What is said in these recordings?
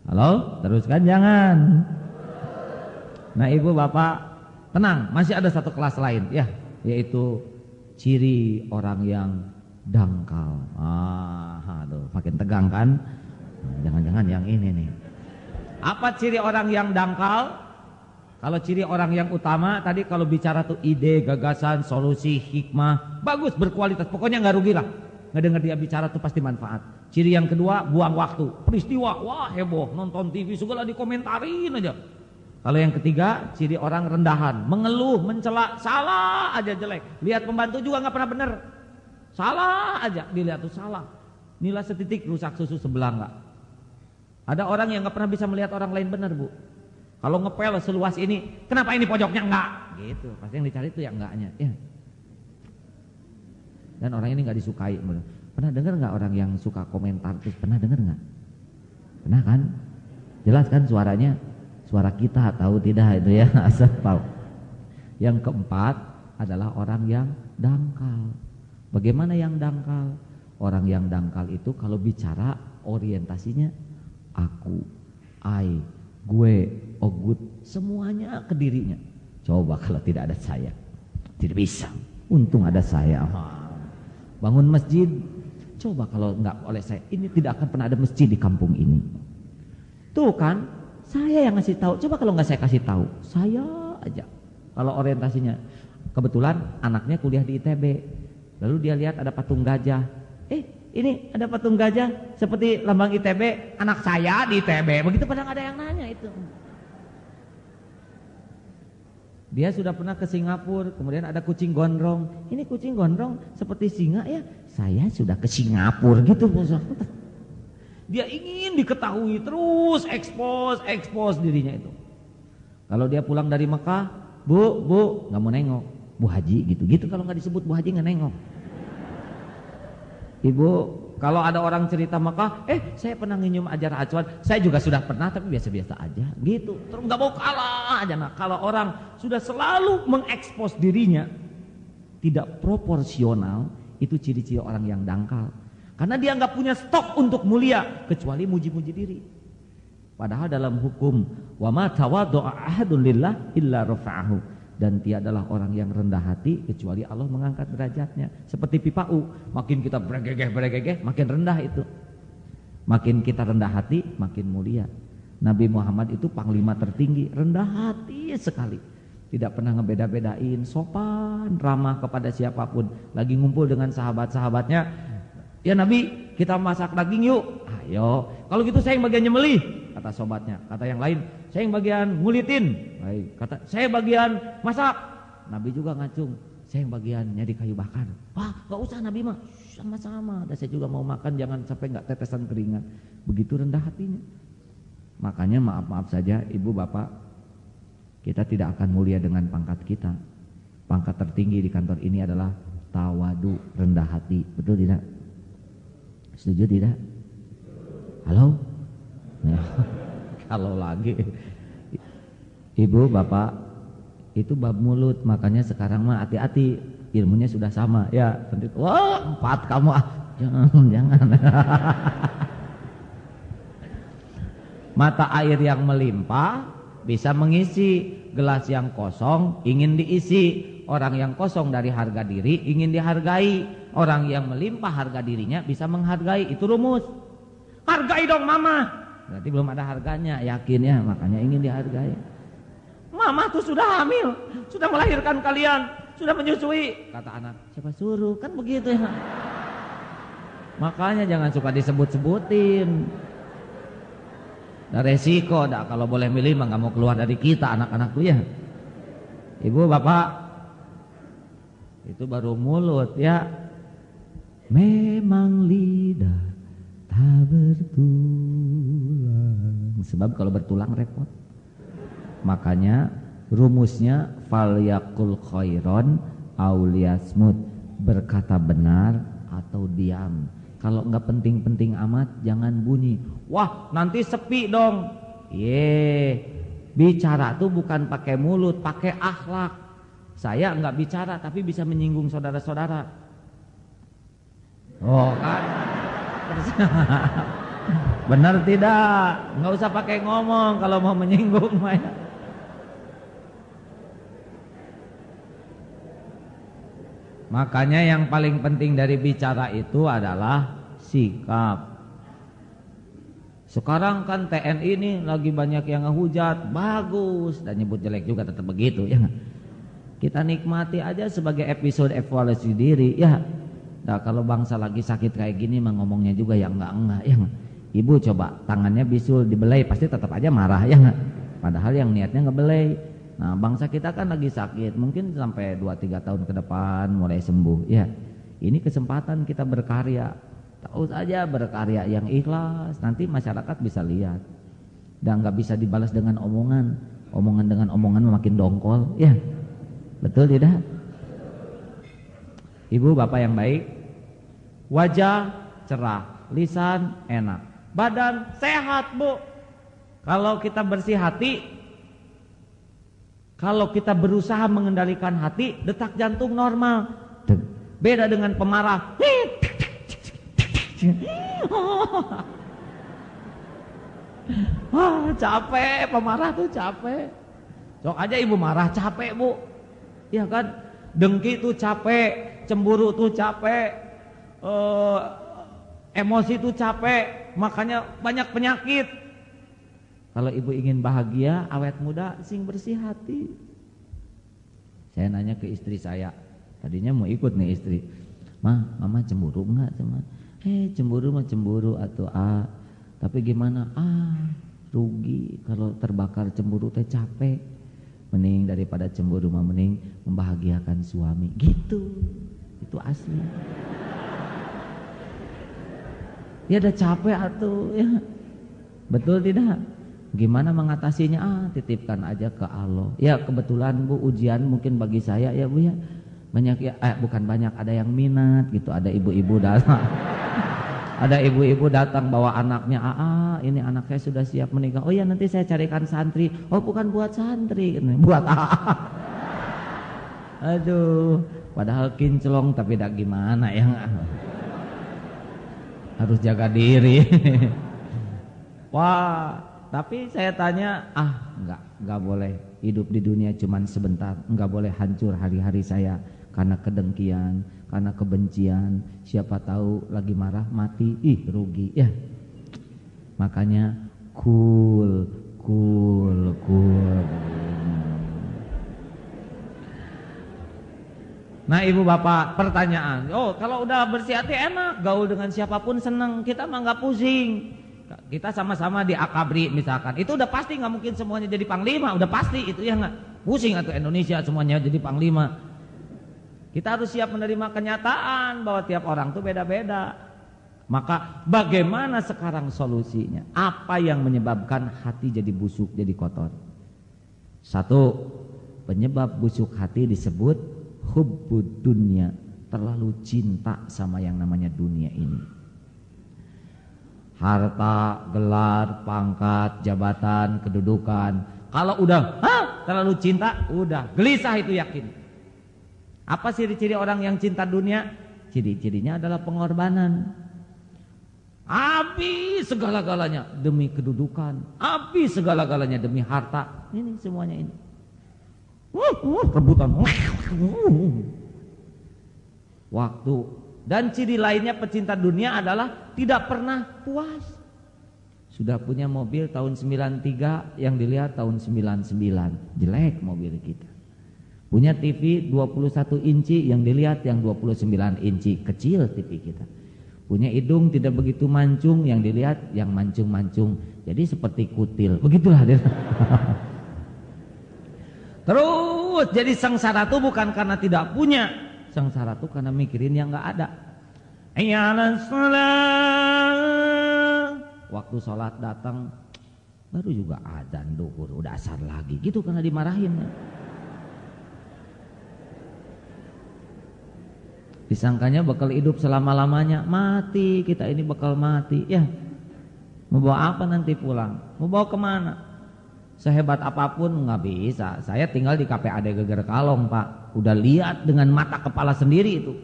Halo, teruskan jangan. Nah ibu bapak tenang, masih ada satu kelas lain ya, yaitu ciri orang yang dangkal. Aduh, makin tegang kan? Jangan-jangan yang ini nih. Apa ciri orang yang dangkal? Kalau ciri orang yang utama tadi kalau bicara tuh ide, gagasan, solusi, hikmah, bagus, berkualitas. Pokoknya nggak rugi lah. Ngedenger dia bicara tuh pasti manfaat. Ciri yang kedua, buang waktu. Peristiwa, wah heboh, nonton TV segala dikomentarin aja. Kalau yang ketiga, ciri orang rendahan, mengeluh, mencela, salah aja jelek. Lihat pembantu juga nggak pernah bener. Salah aja, dilihat tuh salah. Nilai setitik rusak susu sebelah nggak. Ada orang yang nggak pernah bisa melihat orang lain benar bu. Kalau ngepel seluas ini, kenapa ini pojoknya enggak? Gitu, pasti yang dicari itu yang enggaknya. Ya. Dan orang ini nggak disukai. Pernah dengar nggak orang yang suka komentar terus? Pernah dengar nggak? Pernah kan? Jelas kan suaranya? Suara kita tahu tidak itu ya? Asal tahu. Yang keempat adalah orang yang dangkal. Bagaimana yang dangkal? Orang yang dangkal itu kalau bicara orientasinya aku, I, gue, ogut, semuanya ke dirinya. Coba kalau tidak ada saya, tidak bisa. Untung ada saya. Bangun masjid, coba kalau nggak oleh saya, ini tidak akan pernah ada masjid di kampung ini. Tuh kan, saya yang ngasih tahu. Coba kalau nggak saya kasih tahu, saya aja. Kalau orientasinya, kebetulan anaknya kuliah di ITB, lalu dia lihat ada patung gajah. Ini ada patung gajah seperti lambang ITB, anak saya di ITB. Begitu padahal ada yang nanya itu. Dia sudah pernah ke Singapura, kemudian ada kucing gondrong. Ini kucing gondrong seperti singa ya. Saya sudah ke Singapura gitu. Dia ingin diketahui terus, expose dirinya itu. Kalau dia pulang dari Mekah, bu, nggak mau nengok, Bu Haji gitu. Kalau nggak disebut Bu Haji nggak nengok. Ibu, kalau ada orang cerita Mekah, saya pernah nginum ajar acuan, saya juga sudah pernah tapi biasa-biasa aja, gitu. Terus nggak mau kalah aja. Nah, kalau orang sudah selalu mengekspos dirinya tidak proporsional, itu ciri-ciri orang yang dangkal. Karena dia nggak punya stok untuk mulia kecuali muji-muji diri. Padahal dalam hukum wa ma tawaddu'a ahadun lillah illa rafa'ahu. Dan tiadalah orang yang rendah hati kecuali Allah mengangkat derajatnya. Seperti pipa U, makin kita bergegeh, makin rendah itu. Makin kita rendah hati, makin mulia. Nabi Muhammad itu panglima tertinggi, rendah hati sekali. Tidak pernah ngebeda-bedain, sopan, ramah kepada siapapun. Lagi ngumpul dengan sahabat-sahabatnya, ya Nabi, kita masak daging yuk. Ayo, kalau gitu saya yang bagian nyembelih, kata sobatnya. Kata yang lain, saya yang bagian ngulitin. Baik, kata saya bagian masak. Nabi juga ngacung, saya yang bagian nyari kayu bakar. Wah, gak usah Nabi mah, sama-sama. Dan saya juga mau makan, jangan sampai nggak tetesan keringat. Begitu rendah hatinya. Makanya maaf saja ibu bapak, kita tidak akan mulia dengan pangkat kita. Pangkat tertinggi di kantor ini adalah tawadu, rendah hati. Betul tidak? Setuju tidak? Halo? Ya. Kalau lagi ibu bapak itu bab mulut, makanya sekarang mah hati-hati, ilmunya sudah sama ya. Wah, 4 kamu jangan. Mata air yang melimpah bisa mengisi, gelas yang kosong ingin diisi. Orang yang kosong dari harga diri ingin dihargai. Orang yang melimpah harga dirinya bisa menghargai. Itu rumus. Hargai dong mama. Berarti belum ada harganya, yakin ya, makanya ingin dihargai. Mama tuh sudah hamil, sudah melahirkan kalian, sudah menyusui. Kata anak, siapa suruh? Kan begitu ya. Makanya jangan suka disebut-sebutin. Ada resiko, kalau boleh milih mah nggak mau keluar dari kita anak-anak tuh ya. Ibu bapak, itu baru mulut ya. Memang lidah tak bertulang, sebab kalau bertulang repot. Makanya rumusnya fal yakul khairon auliyasmut, berkata benar atau diam. Kalau nggak penting-penting amat jangan bunyi. Wah, nanti sepi dong. Bicara tuh bukan pakai mulut, pakai akhlak. Saya nggak bicara tapi bisa menyinggung saudara-saudara. Oh kan. Benar tidak? Nggak usah pakai ngomong kalau mau menyinggung mah. Makanya yang paling penting dari bicara itu adalah sikap. Sekarang kan TNI ini lagi banyak yang ngehujat, bagus, dan nyebut jelek juga tetap begitu ya. Kita nikmati aja sebagai episode evaluasi diri ya. Nah, kalau bangsa lagi sakit kayak gini mah ngomongnya juga yang enggak ya. Ibu coba tangannya bisul dibelai pasti tetap aja marah ya nggak? Padahal yang niatnya ngebelai. Nah bangsa kita kan lagi sakit, mungkin sampai 2-3 tahun ke depan mulai sembuh ya. Ini kesempatan kita berkarya, tahu saja berkarya yang ikhlas, nanti masyarakat bisa lihat. Dan nggak bisa dibalas dengan omongan dengan omongan makin dongkol ya. Betul tidak? Ibu bapak yang baik, wajah cerah, lisan enak, badan sehat bu. Kalau kita bersih hati, kalau kita berusaha mengendalikan hati, detak jantung normal. Beda dengan pemarah. Wah, capek, pemarah tuh capek. Sok aja ibu marah capek bu. Iya kan? Dengki tuh capek, cemburu tuh capek, emosi tuh capek, makanya banyak penyakit. Kalau ibu ingin bahagia, awet muda, sing bersih hati. Saya nanya ke istri saya, tadinya mau ikut nih istri, mama cemburu enggak sama? Cemburu mah cemburu atau tapi gimana? Rugi kalau terbakar cemburu teh capek. Mending daripada cemburu mah mending membahagiakan suami. Gitu. Itu asli. Ya udah capek atuh ya. Betul tidak? Gimana mengatasinya? Titipkan aja ke Allah. Ya kebetulan bu ujian mungkin bagi saya ya bu ya. Banyak ya, bukan banyak, ada yang minat gitu. Ada ibu-ibu datang. Ada ibu-ibu datang bawa anaknya, ini anak saya sudah siap menikah. Oh ya nanti saya carikan santri. Oh bukan buat santri, buat Aduh, padahal kinclong tapi dak gimana ya. Harus jaga diri. Wah, tapi saya tanya, enggak boleh hidup di dunia cuman sebentar. Enggak boleh hancur hari-hari saya karena kedengkian, karena kebencian. Siapa tahu lagi marah mati, rugi ya. Makanya cool. Nah ibu bapak, pertanyaan, kalau udah bersih hati enak, gaul dengan siapapun senang, kita mah nggak pusing. Kita sama-sama di Akabri misalkan, itu udah pasti nggak mungkin semuanya jadi panglima, udah pasti itu ya nggak. Pusing atau Indonesia semuanya jadi panglima. Kita harus siap menerima kenyataan bahwa tiap orang tuh beda-beda. Maka bagaimana sekarang solusinya? Apa yang menyebabkan hati jadi busuk, jadi kotor? Satu, penyebab busuk hati disebut hubbud dunya, terlalu cinta sama yang namanya dunia ini. Harta, gelar, pangkat, jabatan, kedudukan. Kalau udah terlalu cinta, udah gelisah itu yakin. Apa ciri-ciri orang yang cinta dunia? Ciri-cirinya adalah pengorbanan. Habis segala-galanya demi kedudukan, habis segala-galanya demi harta. Ini semuanya ini. Rebutan. Waktu. Dan ciri lainnya pecinta dunia adalah tidak pernah puas. Sudah punya mobil tahun 93, yang dilihat tahun 99. Jelek mobil kita. Punya TV 21 inci, yang dilihat yang 29 inci, kecil TV kita. Punya hidung tidak begitu mancung, yang dilihat yang mancung-mancung. Jadi seperti kutil. Begitulah dia. Terus jadi sengsara itu bukan karena tidak punya. Sengsara itu karena mikirin yang gak ada. Waktu sholat datang, baru juga adzan duhur, udah asar lagi. Gitu karena dimarahin. Disangkanya bakal hidup selama-lamanya, mati kita ini bakal mati ya. Mau bawa apa nanti pulang? Mau bawa kemana? Sehebat apapun nggak bisa. Saya tinggal di KPAD Geger Kalong pak, udah lihat dengan mata kepala sendiri itu.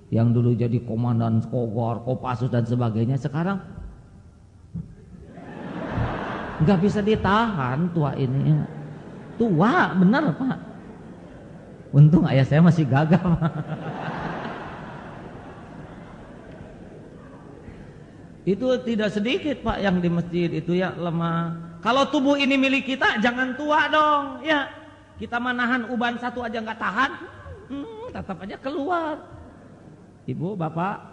Yang dulu jadi komandan Skogor, Kopassus dan sebagainya, sekarang nggak bisa ditahan tua ini. Tua bener Pak. Untung ayah saya masih gagah. Itu tidak sedikit Pak yang di masjid itu ya lemah. Kalau tubuh ini milik kita jangan tua dong ya. Kita menahan uban satu aja nggak tahan, tetap aja keluar. Ibu, bapak,